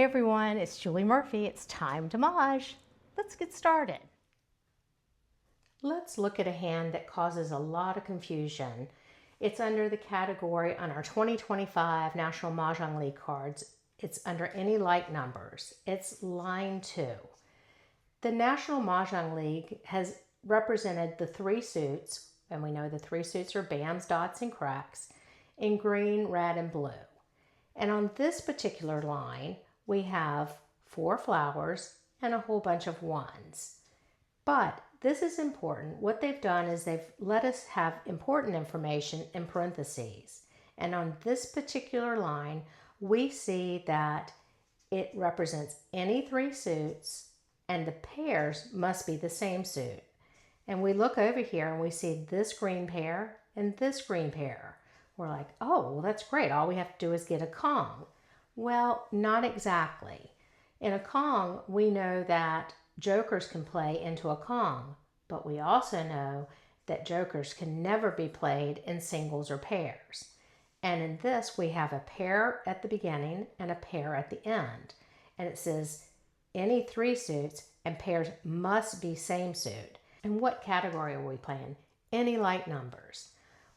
everyone, it's Julie Murphy. It's time to Mahj. Let's get started. Let's look at a hand that causes a lot of confusion. It's under the category on our 2025 National Mahjong League cards. It's under any like numbers. It's line 2. The National Mahjong League has represented the 3 suits, and we know the 3 suits are bams, dots, and cracks, in green, red, and blue. And on this particular line, we have 4 flowers and a whole bunch of ones. But this is important. What they've done is they've let us have important information in parentheses. And on this particular line, we see that it represents any 3 suits and the pairs must be the same suit. And we look over here and we see this green pair and this green pair. We're like, oh, well, that's great. All we have to do is get a Kong. Well, not exactly. In a Kong, we know that jokers can play into a Kong, but we also know that jokers can never be played in singles or pairs. And in this, we have a pair at the beginning and a pair at the end. And it says any 3 suits and pairs must be same suit. And what category are we playing? Any like numbers.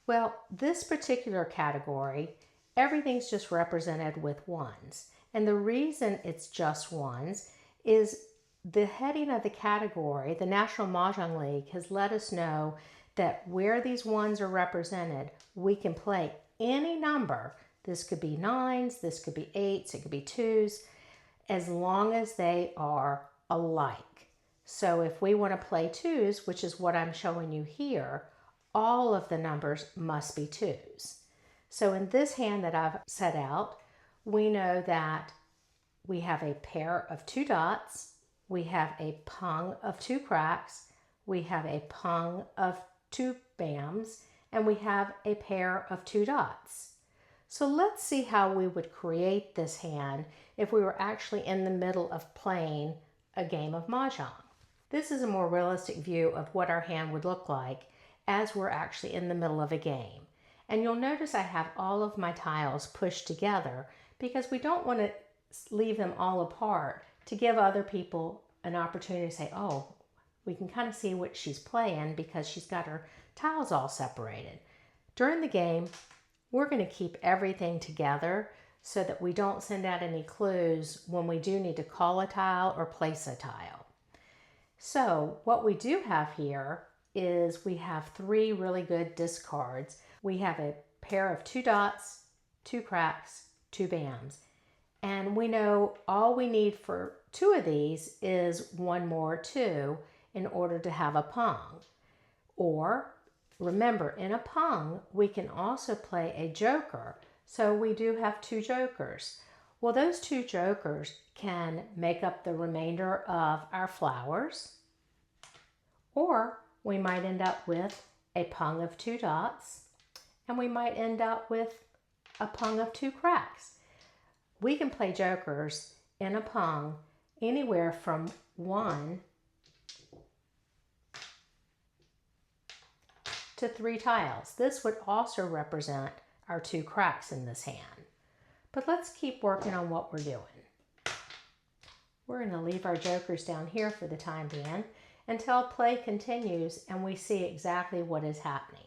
Well, this particular category, everything's just represented with ones. And the reason it's just ones is the heading of the category, the National Mahjong League, has let us know that where these ones are represented, we can play any number. This could be 9s, this could be 8s, it could be 2s, as long as they are alike. So if we want to play 2s, which is what I'm showing you here, all of the numbers must be 2s. So in this hand that I've set out, we know that we have a pair of 2 dots, we have a pung of 2 cracks, we have a pung of 2 bams, and we have a pair of 2 dots. So let's see how we would create this hand if we were actually in the middle of playing a game of Mahjong. This is a more realistic view of what our hand would look like as we're actually in the middle of a game. And you'll notice I have all of my tiles pushed together because we don't want to leave them all apart to give other people an opportunity to say, oh, we can kind of see what she's playing because she's got her tiles all separated. During the game, we're going to keep everything together so that we don't send out any clues when we do need to call a tile or place a tile. So what we do have here is we have 3 really good discards. We have a pair of 2 dots, 2 cracks, 2 bams. And we know all we need for 2 of these is 1 more 2 in order to have a pung. Or remember, in a pung, we can also play a joker. So we do have 2 jokers. Well, those 2 jokers can make up the remainder of our flowers. Or we might end up with a pung of 2 dots, and we might end up with a pung of 2 cracks. We can play jokers in a pung anywhere from 1 to 3 tiles. This would also represent our 2 cracks in this hand. But let's keep working on what we're doing. We're going to leave our jokers down here for the time being until play continues and we see exactly what is happening.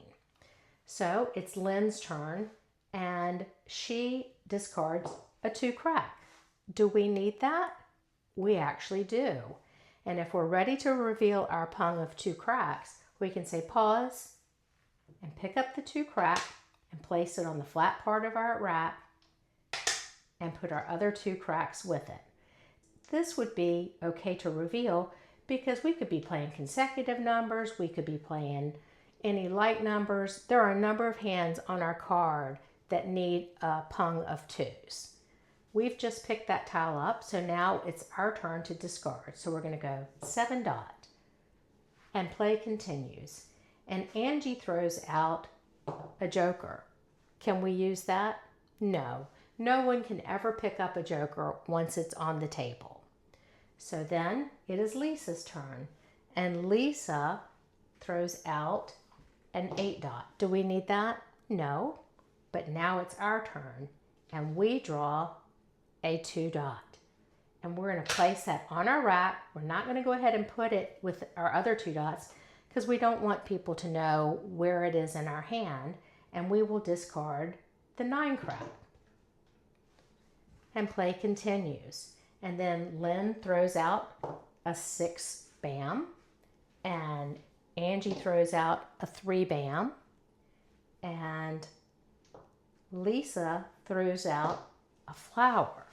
So it's Lynn's turn and she discards a 2 crack. Do we need that? We actually do. And if we're ready to reveal our pung of 2 cracks, we can say pause and pick up the 2 crack and place it on the flat part of our rack and put our other 2 cracks with it. This would be okay to reveal because we could be playing consecutive numbers, we could be playing any like numbers. There are a number of hands on our card that need a pung of 2s. We've just picked that tile up, so now it's our turn to discard. So we're going to go 7 dot, and play continues. And Angie throws out a joker. Can we use that? No. No one can ever pick up a joker once it's on the table. So then it is Lisa's turn, and Lisa throws out an 8 dot. Do we need that? No. But now it's our turn, and we draw a 2 dot. And we're going to place that on our rack. We're not going to go ahead and put it with our other 2 dots because we don't want people to know where it is in our hand. And we will discard the 9 crap. And play continues. And then Lynn throws out a 6 bam. And Angie throws out a 3 bam. And Lisa throws out a flower.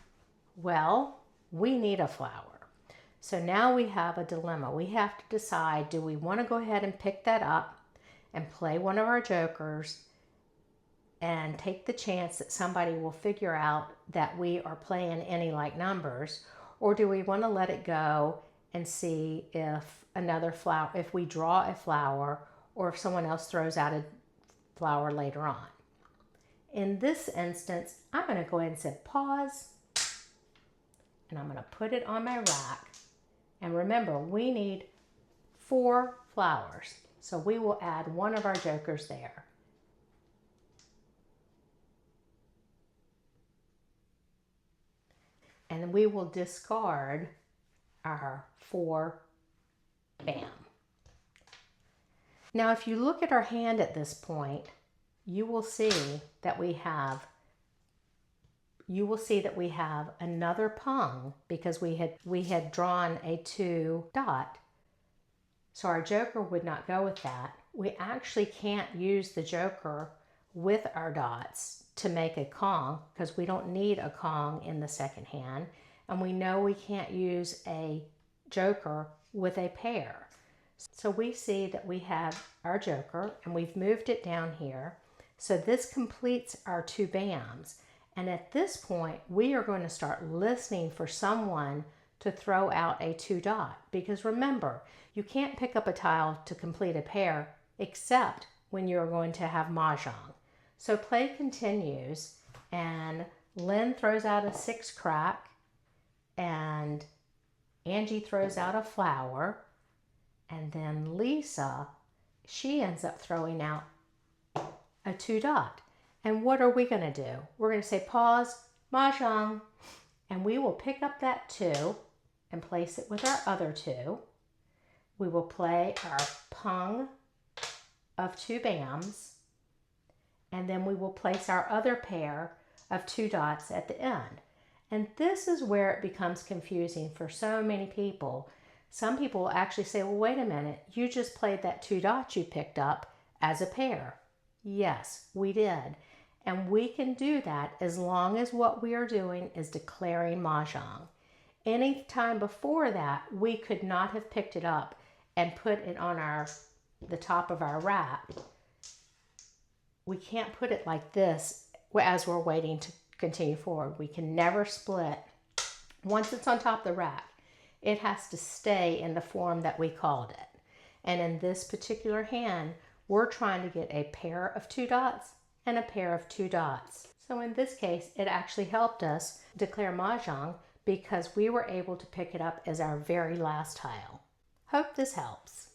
Well, we need a flower. So now we have a dilemma. We have to decide, do we want to go ahead and pick that up and play one of our jokers and take the chance that somebody will figure out that we are playing any like numbers, or do we want to let it go and see if another flower, if we draw a flower, or if someone else throws out a flower later on. In this instance, I'm going to go ahead and say pause, and I'm going to put it on my rack. And remember, we need 4 flowers, so we will add one of our jokers there. And we will discard our 4 bam. Now, if you look at our hand at this point, you will see that we have another pung because we had drawn a 2 dot. So our joker would not go with that. We actually can't use the joker with our dots to make a Kong because we don't need a Kong in the second hand. And we know we can't use a joker with a pair. So we see that we have our joker and we've moved it down here. So this completes our 2 bams. And at this point, we are going to start listening for someone to throw out a 2 dot. Because remember, you can't pick up a tile to complete a pair except when you're going to have Mahjong. So play continues, and Lynn throws out a 6 crack, and Angie throws out a flower, and then Lisa, she ends up throwing out a 2 dot. And what are we going to do? We're going to say pause, Mahjong, and we will pick up that 2 and place it with our other 2. We will play our pung of 2 bams, and then we will place our other pair of 2 dots at the end. And this is where it becomes confusing for so many people. Some people will actually say, well, wait a minute, you just played that 2 dots you picked up as a pair. Yes, we did. And we can do that as long as what we are doing is declaring Mahjong. Any time before that, we could not have picked it up and put it on the top of our rack. We can't put it like this as we're waiting to continue forward. We can never split. Once it's on top of the rack, it has to stay in the form that we called it. And in this particular hand, we're trying to get a pair of 2 dots and a pair of 2 dots. So in this case, it actually helped us declare Mahjong because we were able to pick it up as our very last tile. Hope this helps.